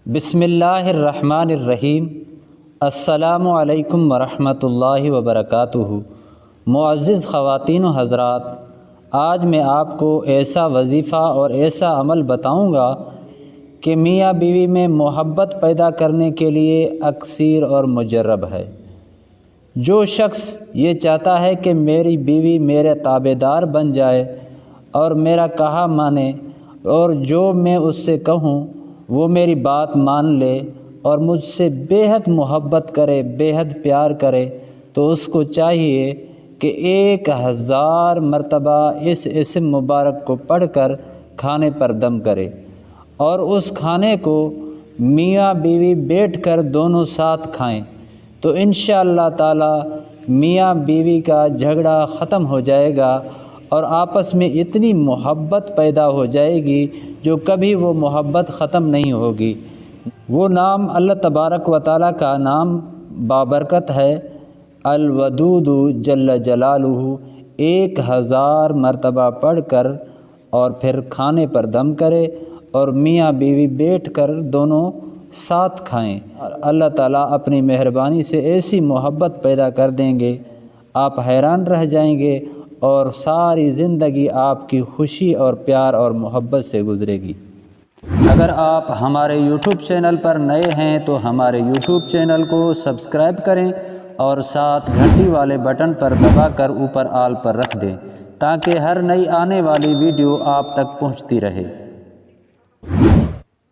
بسم اللہ الرحمن الرحیم۔ السلام علیکم ورحمۃ اللہ وبرکاتہ۔ معزز خواتین و حضرات، آج میں آپ کو ایسا وظیفہ اور ایسا عمل بتاؤں گا کہ میاں بیوی میں محبت پیدا کرنے کے لیے اکثیر اور مجرب ہے۔ جو شخص یہ چاہتا ہے کہ میری بیوی میرے تابع دار بن جائے اور میرا کہا مانے، اور جو میں اس سے کہوں وہ میری بات مان لے اور مجھ سے بے حد محبت کرے، بے حد پیار کرے، تو اس کو چاہیے کہ 1000 مرتبہ اس اسم مبارک کو پڑھ کر کھانے پر دم کرے، اور اس کھانے کو میاں بیوی بیٹھ کر دونوں ساتھ کھائیں، تو انشاءاللہ تعالی میاں بیوی کا جھگڑا ختم ہو جائے گا اور آپس میں اتنی محبت پیدا ہو جائے گی جو کبھی وہ محبت ختم نہیں ہوگی۔ وہ نام اللہ تبارک و تعالیٰ کا نام بابرکت ہے، الودود جل جلالہ۔ 1000 مرتبہ پڑھ کر اور پھر کھانے پر دم کرے اور میاں بیوی بیٹھ کر دونوں ساتھ کھائیں، اور اللہ تعالیٰ اپنی مہربانی سے ایسی محبت پیدا کر دیں گے، آپ حیران رہ جائیں گے اور ساری زندگی آپ کی خوشی اور پیار اور محبت سے گزرے گی۔ اگر آپ ہمارے یوٹیوب چینل پر نئے ہیں تو ہمارے یوٹیوب چینل کو سبسکرائب کریں اور ساتھ گھنٹی والے بٹن پر دبا کر اوپر آل پر رکھ دیں تاکہ ہر نئی آنے والی ویڈیو آپ تک پہنچتی رہے۔